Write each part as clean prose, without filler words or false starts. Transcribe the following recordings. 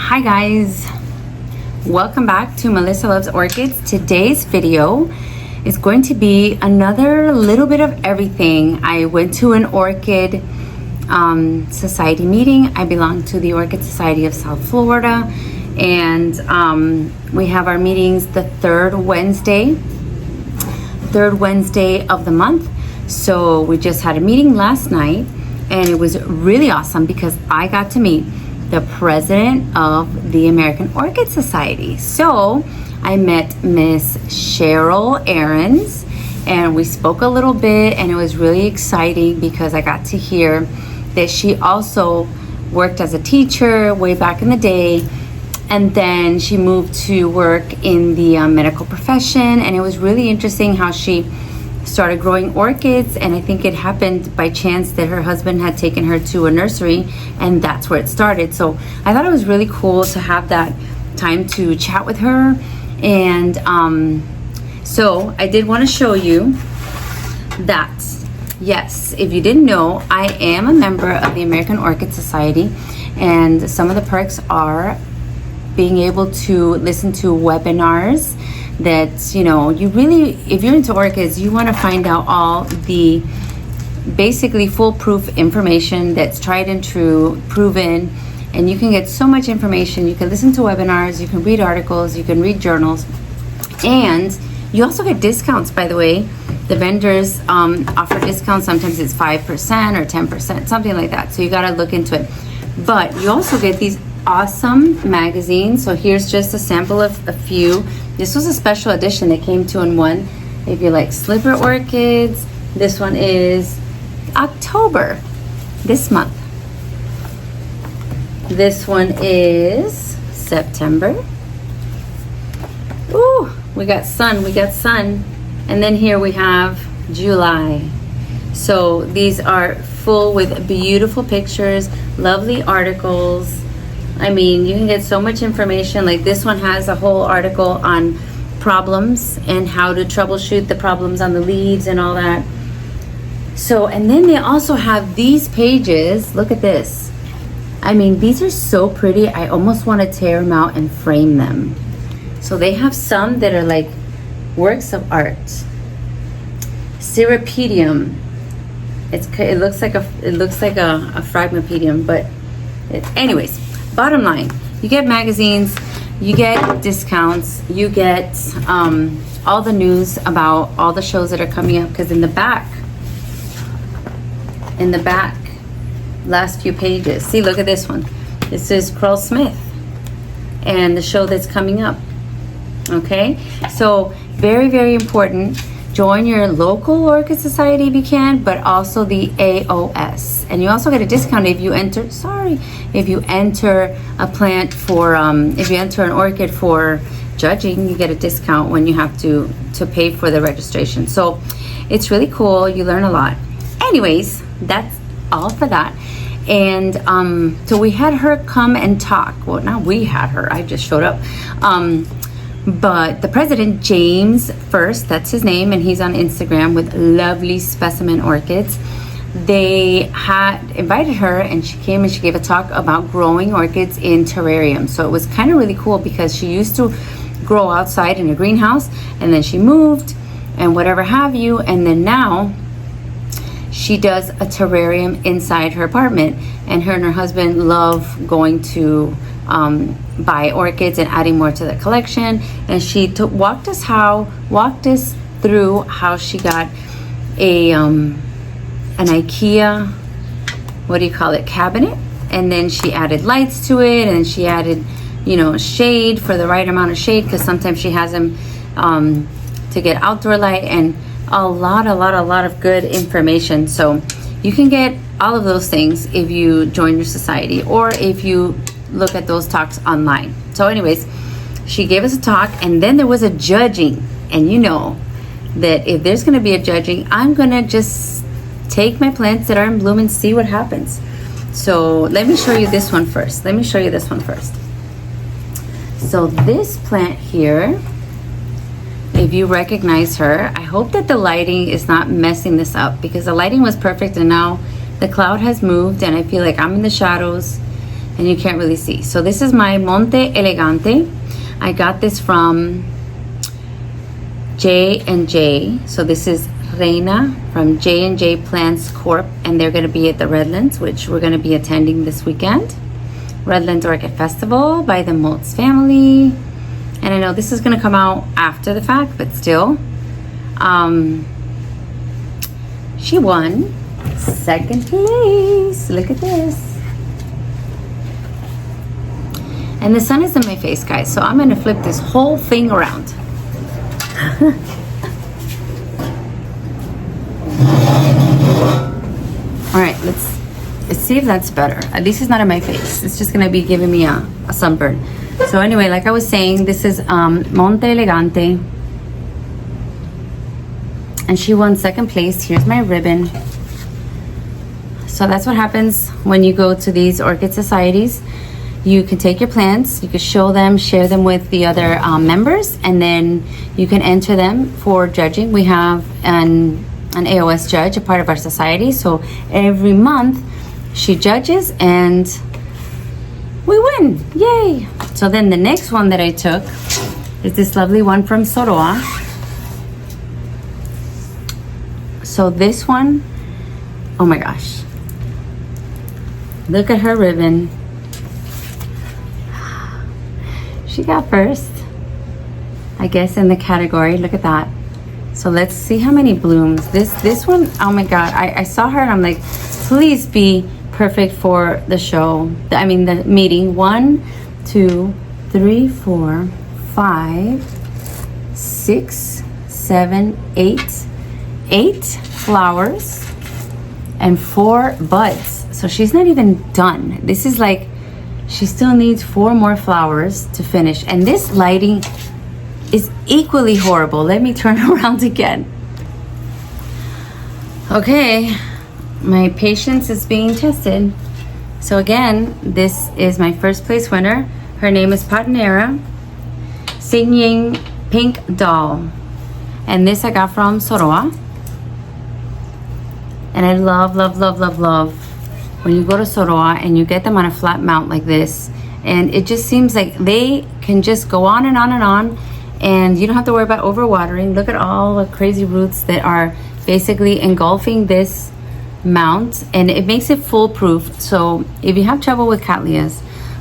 Hi guys, welcome back to Melissa Loves Orchids. Today's video is going to be another little bit of everything. I went to an Orchid Society meeting. I belong to the Orchid Society of South Florida, and we have our meetings the third Wednesday of the month. So we just had a meeting last night, and it was really awesome because I got to meet the president of the American Orchid Society. So I met Miss Cheryl Ahrens, and we spoke a little bit, and it was really exciting because I got to hear that she also worked as a teacher way back in the day, and then she moved to work in the medical profession. And it was really interesting how she started growing orchids, and I think it happened by chance that her husband had taken her to a nursery, and that's where it started. So I thought it was really cool to have that time to chat with her. And so I did want to show you that, yes, if you didn't know, I am a member of the American Orchid Society, and some of the perks are being able to listen to webinars that, you know, you really, if you're into orchids, you want to find out all the basically foolproof information that's tried and true, proven, and you can get so much information. You can listen to webinars, you can read articles, you can read journals, and you also get discounts, by the way. The vendors offer discounts. Sometimes it's 5% or 10%, something like that. So you got to look into it. But you also get these awesome magazines. So here's just a sample of a few. This was a special edition that came 2-in-1. If you like slipper orchids, this one is October, this month. This one is September. Ooh, we got sun. And then here we have July. So these are full with beautiful pictures, lovely articles. I mean, you can get so much information. Like this one has a whole article on problems and how to troubleshoot the problems on the leaves and all that. So, and then they also have these pages. Look at this. I mean, these are so pretty. I almost want to tear them out and frame them. So they have some that are like works of art. Cirripedium. It looks like a phragmipedium, but anyways. Bottom line, you get magazines, you get discounts, you get all the news about all the shows that are coming up, because in the back, last few pages, see, look at this one. This is Carl Smith and the show that's coming up. Okay, so very, very important. Join your local Orchid Society if you can, but also the AOS. And you also get a discount if you enter, if you enter a plant for, if you enter an orchid for judging, you get a discount when you have to pay for the registration. So it's really cool. You learn a lot. Anyways, that's all for that. And so we had her come and talk. Well, not we had her, I just showed up. But the president, James First, that's his name, and he's on Instagram with Lovely Specimen Orchids. They had invited her, and she came and she gave a talk about growing orchids in terrarium. So it was kind of really cool because she used to grow outside in a greenhouse, and then she moved and whatever have you, and then now she does a terrarium inside her apartment. And her husband love going to buy orchids and adding more to the collection. And she walked us through how she got a an IKEA, what do you call it, cabinet, and then she added lights to it, and she added, you know, shade for the right amount of shade, because sometimes she has them to get outdoor light, and a lot of good information. So you can get all of those things if you join your society or if you look at those talks online. So anyways, she gave us a talk, and then there was a judging. And you know that if there's going to be a judging, I'm going to just take my plants that are in bloom and see what happens. So let me show you this one first. So this plant here, if you recognize her, I hope that the lighting is not messing this up, because the lighting was perfect and now the cloud has moved and I feel like I'm in the shadows and you can't really see. So this is my Monte Elegante. I got this from J&J. So this is Reina from J&J Plants Corp, and they're going to be at the Redlands, which we're going to be attending this weekend. Redlands Orchid Festival by the Moltz family. And I know this is going to come out after the fact, but still. She won second place. Look at this. And the sun is in my face, guys, so I'm going to flip this whole thing around. All right, let's see if that's better. At least it's not in my face. It's just gonna be giving me a sunburn. So anyway, like I was saying, this is Monte Elegante, and she won second place. Here's my ribbon. So that's what happens when you go to these orchid societies. You can take your plants, you can show them, share them with the other members, and then you can enter them for judging. We have an AOS judge, a part of our society. So every month she judges and we win. Yay! So then the next one that I took is this lovely one from Soroa. So this one, oh my gosh. Look at her ribbon. She got first, I guess, in the category. Look at that. So let's see how many blooms. This one, oh my God, I saw her and I'm like, please be perfect for the show. I mean, the meeting. 1, 2, 3, 4, 5, 6, 7, 8. 8 flowers and 4 buds. So she's not even done. This is like, she still needs 4 more flowers to finish. And this lighting is equally horrible. Let me turn around again. Okay, my patience is being tested. So again, this is my first place winner. Her name is Patnera, Singing Pink Doll. And this I got from Soroa. And I love, love, love, love, love when you go to Soroa and you get them on a flat mount like this. And it just seems like they can just go on and on and on. And you don't have to worry about overwatering. Look at all the crazy roots that are basically engulfing this mount, and it makes it foolproof. So if you have trouble with cattleyas,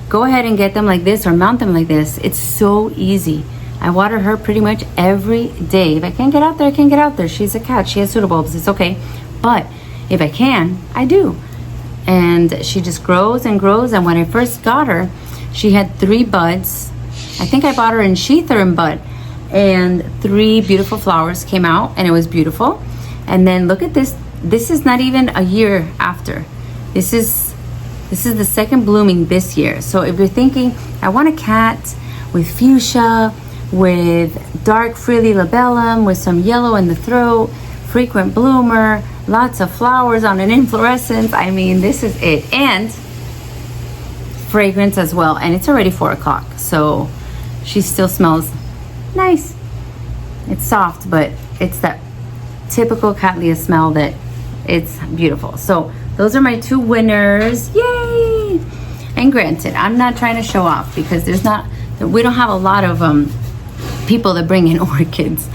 go ahead and get them like this or mount them like this. It's so easy. I water her pretty much every day. If I can't get out there, I can't get out there. She's a cat. She has pseudobulbs. It's okay. But if I can, I do. And she just grows and grows. And when I first got her, she had 3 buds. I think I bought her in sheath or in bud, and 3 beautiful flowers came out, and it was beautiful. And then look at this. This is not even a year after. This is the second blooming this year. So if you're thinking, I want a cat with fuchsia, with dark frilly labellum, with some yellow in the throat, frequent bloomer, lots of flowers on an inflorescence, I mean, this is it. And fragrance as well. And it's already 4 o'clock, so she still smells nice. It's soft, but it's that typical cattleya smell that it's beautiful. So those are my 2 winners. Yay! And granted, I'm not trying to show off because we don't have a lot of people that bring in orchids.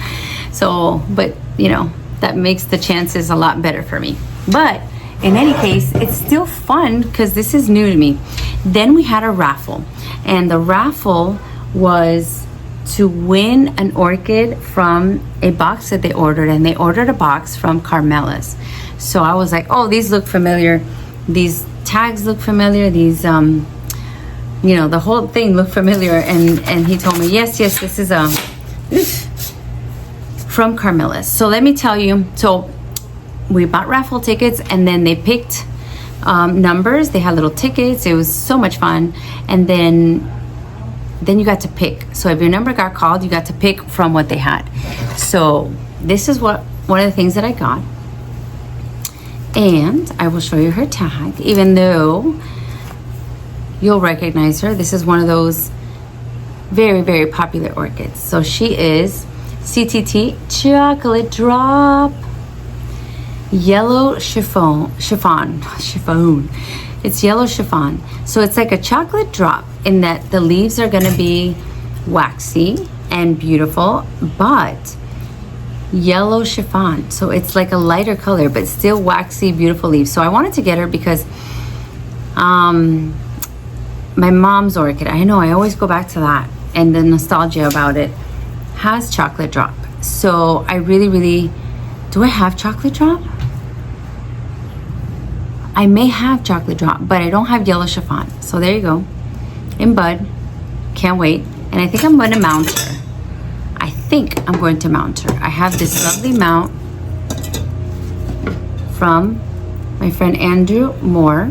So, but you know, that makes the chances a lot better for me. But in any case, it's still fun because this is new to me. Then we had a raffle, and the raffle was to win an orchid from a box that they ordered, and they ordered a box from Carmela's. So I was like, oh, these look familiar. These tags look familiar. These, you know, the whole thing looked familiar. And he told me, yes, this is from Carmela's. So let me tell you, so we bought raffle tickets, and then they picked numbers. They had little tickets. It was so much fun. And then you got to pick. So if your number got called, you got to pick from what they had. So this is one of the things that I got. And I will show you her tag, even though you'll recognize her. This is one of those very, very popular orchids. So she is CTT Chocolate Drop Yellow Chiffon It's yellow chiffon. So it's like a chocolate drop in that the leaves are gonna be waxy and beautiful, but yellow chiffon. So it's like a lighter color, but still waxy, beautiful leaves. So I wanted to get her because my mom's orchid, I know I always go back to that and the nostalgia about it, has chocolate drop. So I really, do I have chocolate drop? I may have chocolate drop, but I don't have yellow chiffon. So there you go, in bud. Can't wait. And I think I'm going to mount her. I think I'm going to mount her. I have this lovely mount from my friend Andrew Moore.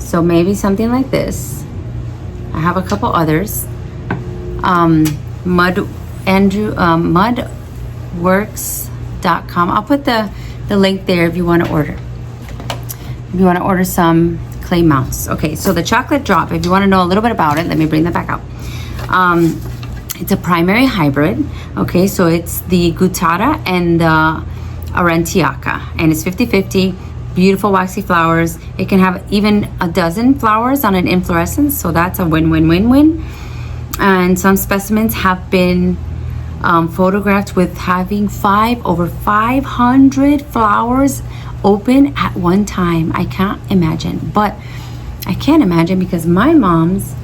So maybe something like this. I have a couple others. Mudworks.com. I'll put the link there if you want to order. If you want to order some clay mounts. Okay, so the chocolate drop, if you want to know a little bit about it, let me bring that back out. It's a primary hybrid. Okay, so it's the Gutata and the Arentiaca, and it's 50-50. Beautiful waxy flowers. It can have even a dozen flowers on an inflorescence, so that's a win-win-win-win. And some specimens have been photographed with having over 500 flowers open at one time. I can't imagine, but I can't imagine because my mom's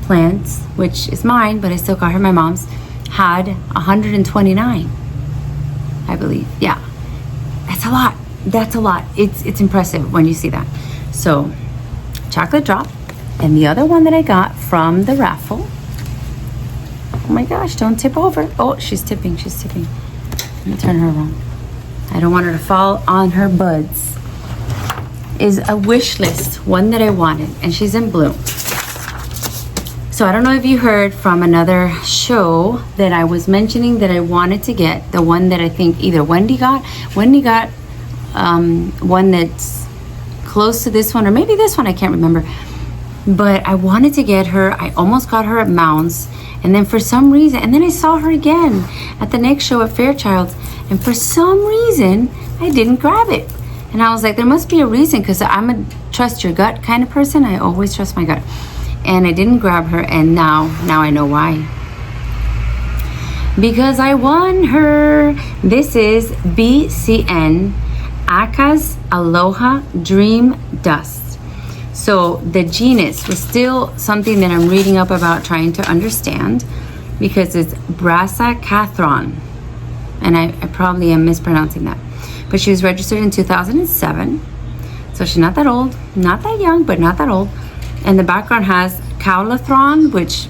plants, which is mine, but I still call her my mom's, had 129, I believe. Yeah, that's a lot. That's a lot. It's impressive when you see that. So chocolate drop, and the other one that I got from the raffle. Oh my gosh, don't tip over. Oh, she's tipping. Let me turn her around. I don't want her to fall on her buds. Is a wish list, one that I wanted, and she's in bloom. So I don't know if you heard from another show that I was mentioning that I wanted to get the one that I think either Wendy got one that's close to this one, or maybe this one, I can't remember. But I wanted to get her. I almost got her at Mounds, and then for some reason, and then I saw her again at the next show at Fairchild's, and for some reason I didn't grab it. And I was like, there must be a reason, because I'm a trust your gut kind of person. I always trust my gut, and I didn't grab her, and now I know why. Because I won her. This is BCN Aka's Aloha Dream Dust. So the genus was still something that I'm reading up about, trying to understand, because it's Brassicathlon, and I probably am mispronouncing that. But she was registered in 2007, so she's not that old, not that young, but not that old. And the background has Cowlathron, which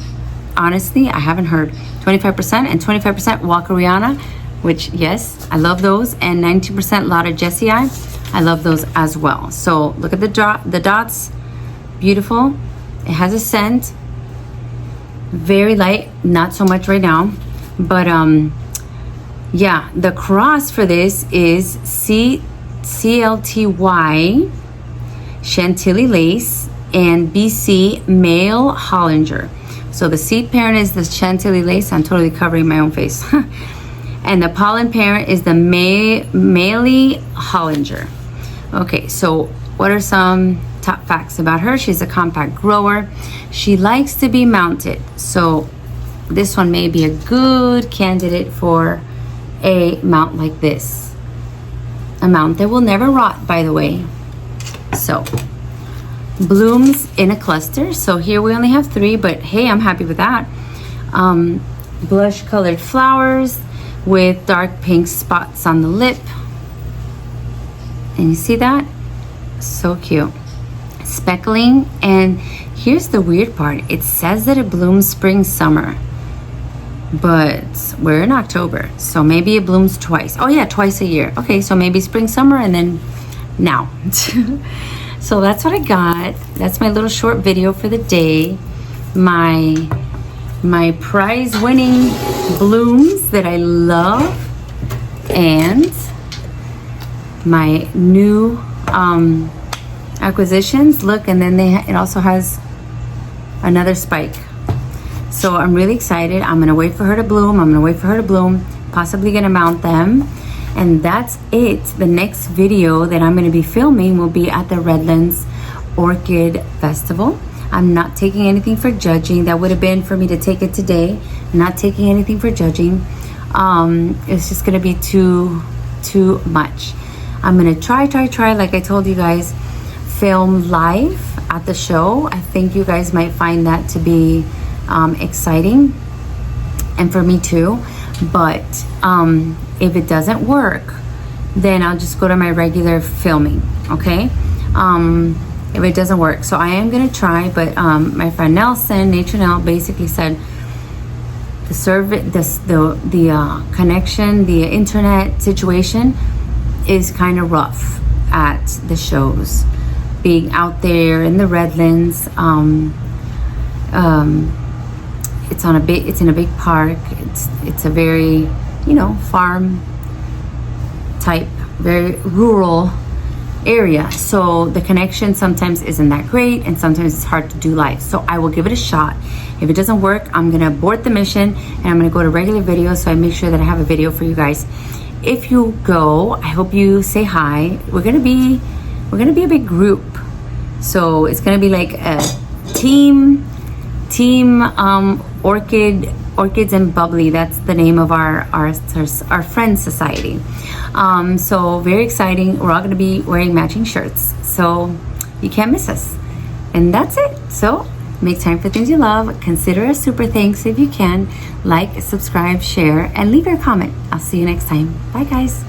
honestly I haven't heard. 25% and 25% Walkeriana, which yes, I love those, and 19% Lotta Jessii. I love those as well. So look at the dots, beautiful. It has a scent, very light, not so much right now, but yeah, the cross for this is CLTY Chantilly Lace and BC Male Hollinger. So the seed parent is the Chantilly Lace. I'm totally covering my own face. And the pollen parent is the Maley Hollinger. Okay, so what are some top facts about her? She's a compact grower. She likes to be mounted. So this one may be a good candidate for a mount like this. A mount that will never rot, by the way. So blooms in a cluster. So here we only have 3, but hey, I'm happy with that. Blush colored flowers with dark pink spots on the lip. And you see that? So cute. Speckling, and here's the weird part. It says that it blooms spring, summer, but we're in October, so maybe it blooms twice. Oh yeah, twice a year. Okay, so maybe spring, summer, and then now. So that's what I got. That's my little short video for the day. My prize winning blooms that I love, and my new acquisitions. Look, and then it also has another spike. So I'm really excited. I'm gonna wait for her to bloom. Possibly gonna mount them, and that's it. The next video that I'm gonna be filming will be at the Redlands Orchid Festival. I'm not taking anything for judging. That would have been for me to take it today. I'm not taking anything for judging. It's just gonna be too much. I'm gonna try, like I told you guys, film live at the show. I think you guys might find that to be exciting, and for me too. But if it doesn't work, then I'll just go to my regular filming, okay? If it doesn't work. So I am gonna try, but my friend Nelson, Nature Nell, basically said the connection, the internet situation is kind of rough at the shows. Being out there in the Redlands, it's in a big park. It's a very, farm type, very rural area. So the connection sometimes isn't that great, and sometimes it's hard to do live. So I will give it a shot. If it doesn't work, I'm gonna abort the mission and I'm gonna go to regular video, so I make sure that I have a video for you guys. If you go, I hope you say hi. We're gonna be a big group. So it's gonna be like a team Orchids and Bubbly. That's the name of our friend society. So very exciting. We're all gonna be wearing matching shirts, so you can't miss us. And that's it. So make time for things you love. Consider a super thanks if you can. Like, subscribe, share, and leave your comment. I'll see you next time. Bye guys.